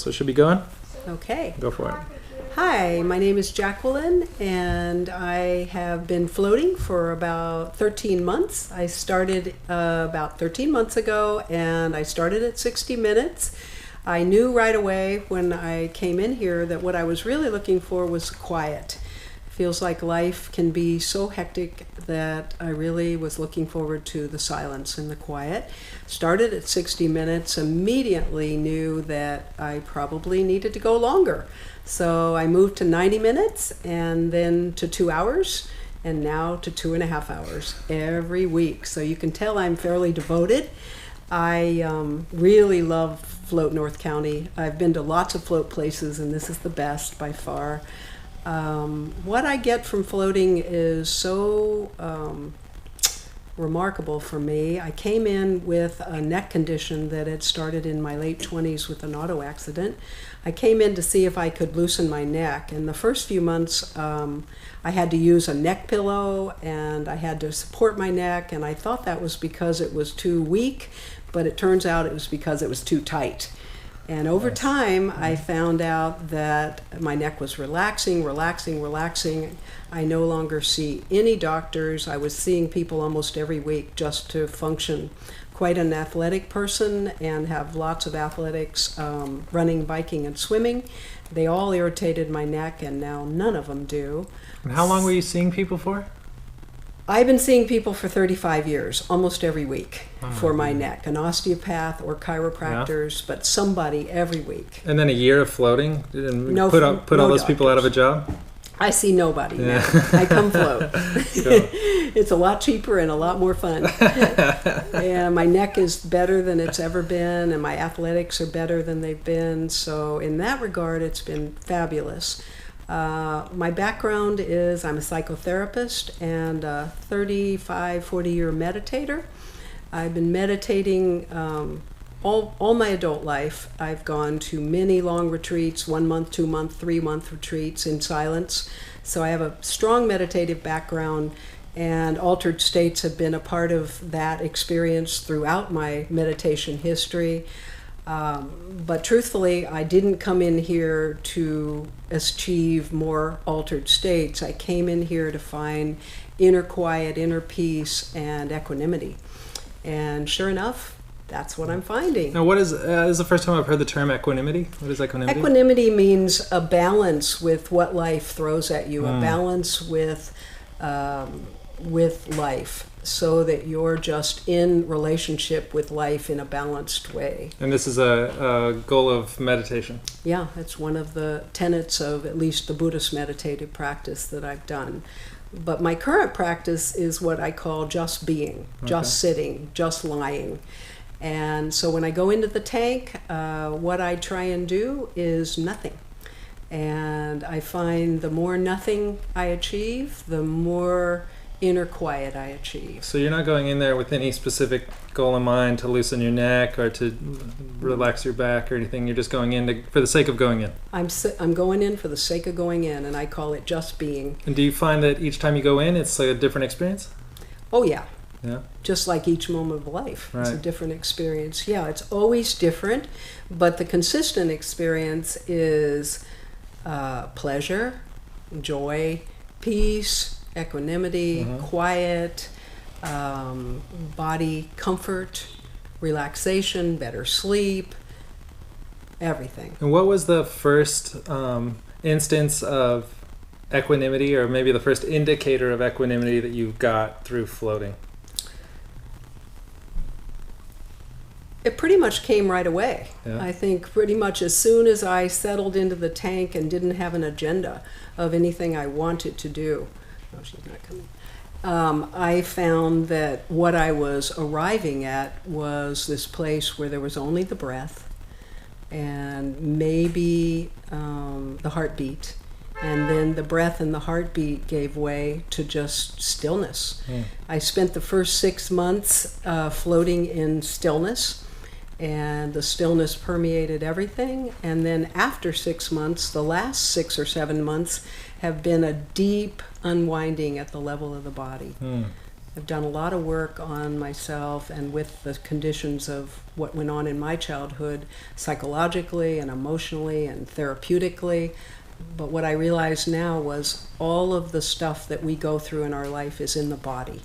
So should be going? Okay. Go for it. Hi, my name is Jaqueline, and I have been floating for about 13 months. I started about 13 months ago, and I started at 60 minutes. I knew right away when I came in here that what I was really looking for was quiet. Feels like life can be so hectic that I really was looking forward to the silence and the quiet. Started at 60 minutes, immediately knew that I probably needed to go longer. So I moved to 90 minutes and then to 2 hours and now to 2.5 hours every week. So you can tell I'm fairly devoted. I really love Float North County. I've been to lots of float places and this is the best by far. What I get from floating is so remarkable for me. I came in with a neck condition that had started in my late 20s with an auto accident. I came in to see if I could loosen my neck, and the first few months I had to use a neck pillow and I had to support my neck, and I thought that was because it was too weak, but it turns out it was because it was too tight. And over time, I found out that my neck was relaxing. I no longer see any doctors. I was seeing people almost every week just to function. Quite an athletic person and have lots of athletics, running, biking, and swimming. They all irritated my neck, and now none of them do. And how long were you seeing people for? I've been seeing people for 35 years, almost every week, for my neck. An osteopath or chiropractors, but somebody every week. And then a year of floating? And No, put no all those doctors. people out of a job? I see nobody now. I come float. It's a lot cheaper and a lot more fun. And my neck is better than it's ever been, and my athletics are better than they've been. So in that regard, it's been fabulous. My background is I'm a psychotherapist and a 35, 40-year meditator. I've been meditating all my adult life. I've gone to many long retreats, 1 month, 2 month, 3 month retreats in silence. So I have a strong meditative background, and altered states have been a part of that experience throughout my meditation history. But truthfully, I didn't come in here to achieve more altered states. I came in here to find inner quiet, inner peace, and equanimity. And sure enough, that's what I'm finding. Now, what is this is the first time I've heard the term equanimity. What is equanimity? Equanimity means a balance with what life throws at you, a balance with life, so that you're just in relationship with life in a balanced way. And this is a goal of meditation. Yeah, it's one of the tenets of at least the Buddhist meditative practice that I've done. But my current practice is what I call just being, just sitting, just lying. And so when I go into the tank, what I try and do is nothing. And I find the more nothing I achieve, the more inner quiet I achieve. So you're not going in there with any specific goal in mind to loosen your neck or to relax your back or anything. You're just going in for the sake of going in. I'm going in for the sake of going in, and I call it just being. And do you find that each time you go in, it's like a different experience? Oh, yeah. Yeah. Just like each moment of life. Right. It's a different experience. Yeah, it's always different, but the consistent experience is pleasure, joy, peace, equanimity, quiet, body comfort, relaxation, better sleep, everything. And what was the first instance of equanimity, or maybe the first indicator of equanimity that you got through floating? It pretty much came right away. Yeah. I think pretty much as soon as I settled into the tank and didn't have an agenda of anything I wanted to do. Oh, she's not coming. I found that what I was arriving at was this place where there was only the breath and maybe the heartbeat. And then the breath and the heartbeat gave way to just stillness. I spent the first 6 months floating in stillness, and the stillness permeated everything. And then after 6 months, the last 6 or 7 months have been a deep unwinding at the level of the body. I've done a lot of work on myself and with the conditions of what went on in my childhood, psychologically and emotionally and therapeutically. But what I realized now was all of the stuff that we go through in our life is in the body.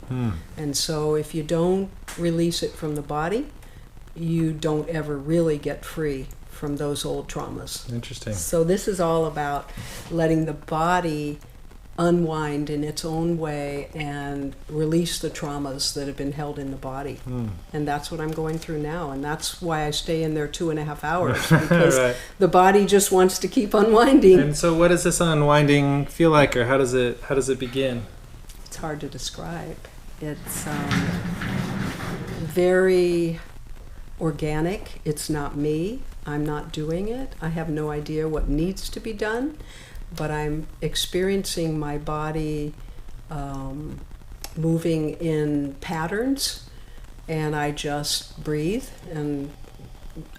And so if you don't release it from the body, you don't ever really get free from those old traumas. Interesting. So this is all about letting the body unwind in its own way and release the traumas that have been held in the body. And that's what I'm going through now, and that's why I stay in there 2.5 hours, because Right. the body just wants to keep unwinding. And so what does this unwinding feel like, or how does it begin? It's hard to describe. It's very organic. It's not me. I'm not doing it. I have no idea what needs to be done, but I'm experiencing my body moving in patterns, and I just breathe, and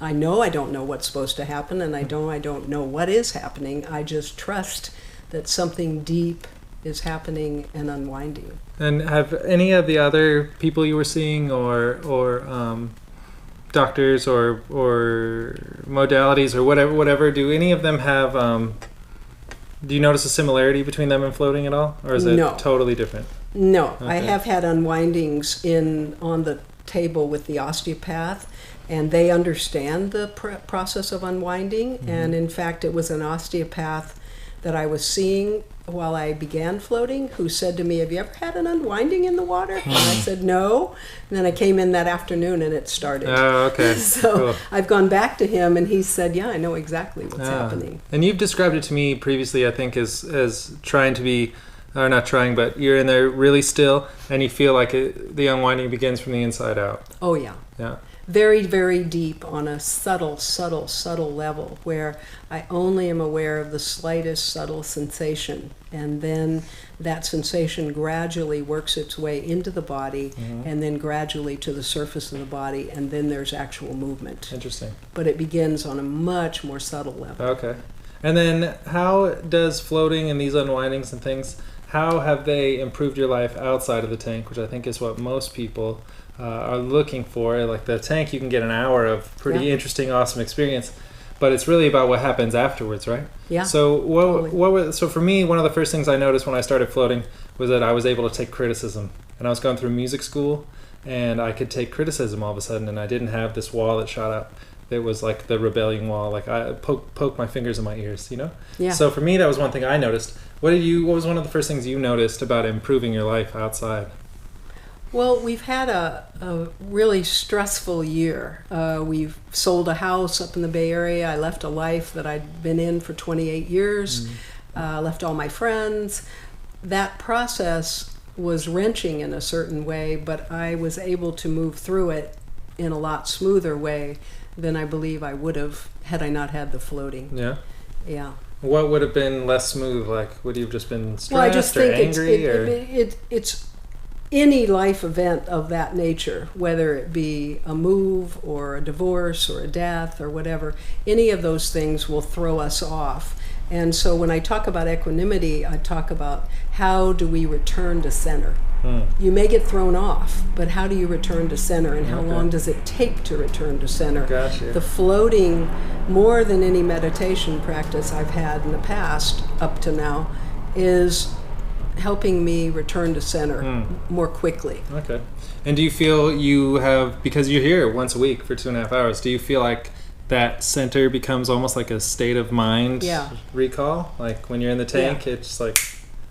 I know I don't know what's supposed to happen, and I don't know what is happening. I just trust that something deep is happening and unwinding. And have any of the other people you were seeing, or doctors or modalities or whatever, do any of them have? Do you notice a similarity between them and floating at all, or is it No. totally different? No, Okay. I have had unwindings on the table with the osteopath, and they understand the process of unwinding. And in fact, it was an osteopath that I was seeing while I began floating who said to me, "Have you ever had an unwinding in the water?" And I said, "No." And then I came in that afternoon and it started. Oh, okay. So Cool. I've gone back to him, and he said, "Yeah, I know exactly what's happening." And you've described it to me previously, I think, as trying to be, or not trying, but you're in there really still, and you feel like the unwinding begins from the inside out. Oh, yeah. Yeah. Very, very deep on a subtle level where I only am aware of the slightest subtle sensation. And then that sensation gradually works its way into the body and then gradually to the surface of the body, and then there's actual movement. Interesting. But it begins on a much more subtle level. Okay. And then how does floating and these unwindings and things, how have they improved your life outside of the tank, which I think is what most people are looking for? Like the tank, you can get an hour of pretty interesting, awesome experience, but it's really about what happens afterwards, right? Yeah. So totally. so for me, one of the first things I noticed when I started floating was that I was able to take criticism. And I was going through music school, and I could take criticism all of a sudden, and I didn't have this wall that shot up. It was like the rebellion wall. Like I poke my fingers in my ears, you know? Yeah. So for me, that was one thing I noticed. What was one of the first things you noticed about improving your life outside? Well, we've had a really stressful year. We've sold a house up in the Bay Area. I left a life that I'd been in for 28 years, left all my friends. That process was wrenching in a certain way, but I was able to move through it in a lot smoother way than I believe I would have had I not had the floating. Yeah. Yeah. What would have been less smooth? Like, would you have just been stressed Well, I just or think angry? it's any life event of that nature, whether it be a move or a divorce or a death or whatever, any of those things will throw us off. And so when I talk about equanimity, I talk about how do we return to center. You may get thrown off, but how do you return to center, and how long does it take to return to center? Gotcha. The floating, more than any meditation practice I've had in the past up to now, is helping me return to center more quickly. Okay. And do you feel you have, because you're here once a week for 2.5 hours, do you feel like that center becomes almost like a state of mind recall? Like when you're in the tank, it's like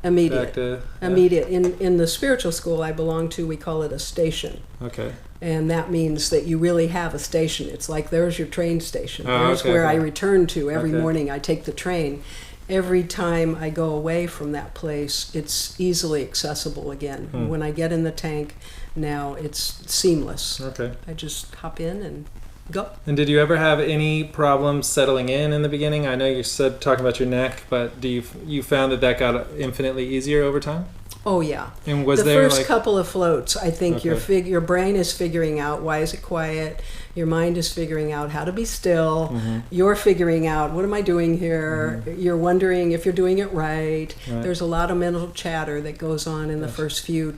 immediate. back to, Immediate. In the spiritual school I belong to, we call it a station. Okay. And that means that you really have a station. It's like there's your train station. Oh, There's okay, where I okay. return to every Okay. morning. I take the train. Every time I go away from that place, it's easily accessible again. When I get in the tank now, it's seamless. Okay. I just hop in and go. And did you ever have any problems settling in the beginning? I know you said talking about your neck, but you found that got infinitely easier over time? Oh yeah. And was the there first like couple of floats, I think Okay. your brain is figuring out why is it quiet. Your mind is figuring out how to be still. You're figuring out what am I doing here. You're wondering if you're doing it right. Right. There's a lot of mental chatter that goes on in the first few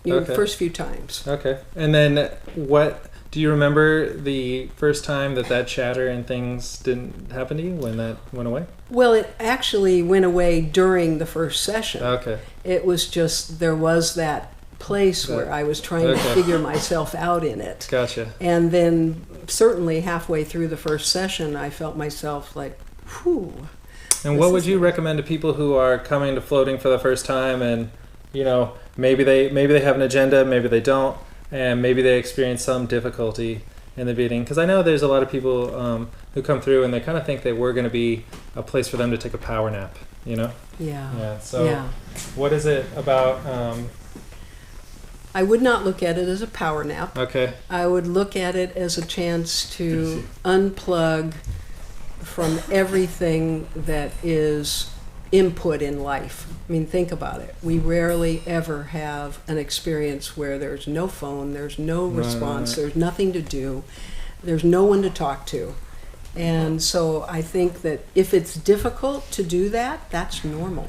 Okay. first few times. Okay. And then what do you remember the first time that chatter and things didn't happen to you when that went away? Well, it actually went away during the first session. Okay. It was just there was that place where I was trying to Okay. figure myself out in it. Gotcha. And then certainly halfway through the first session, I felt myself like, whew. And This what would is you nice. recommend to people who are coming to floating for the first time and, you know, maybe they have an agenda, maybe they don't, and maybe they experience some difficulty in the beginning? Because I know there's a lot of people who come through and they kind of think that we're going to be a place for them to take a power nap, you know? Yeah. Yeah. So Yeah. what is it about? I would not look at it as a power nap. Okay. I would look at it as a chance to unplug from everything that is input in life. I mean, think about it. We rarely ever have an experience where there's no phone, there's no response, there's nothing to do, there's no one to talk to. And so I think that if it's difficult to do that, that's normal.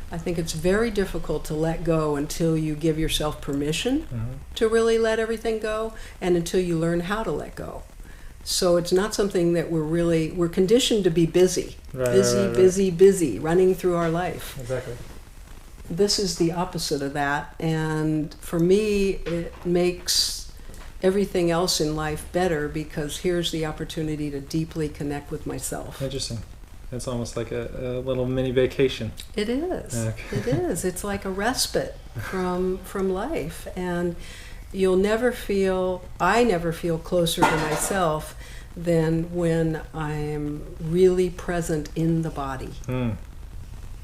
I think it's very difficult to let go until you give yourself permission to really let everything go, and until you learn how to let go. So it's not something that we're conditioned to be busy, busy, running through our life. Exactly. This is the opposite of that, and for me, it makes everything else in life better because here's the opportunity to deeply connect with myself. Interesting. It's almost like a little mini vacation. It is. Okay. It is. It's like a respite from life, and I never feel closer to myself than when I'm really present in the body.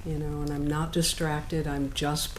You know, and I'm not distracted. I'm just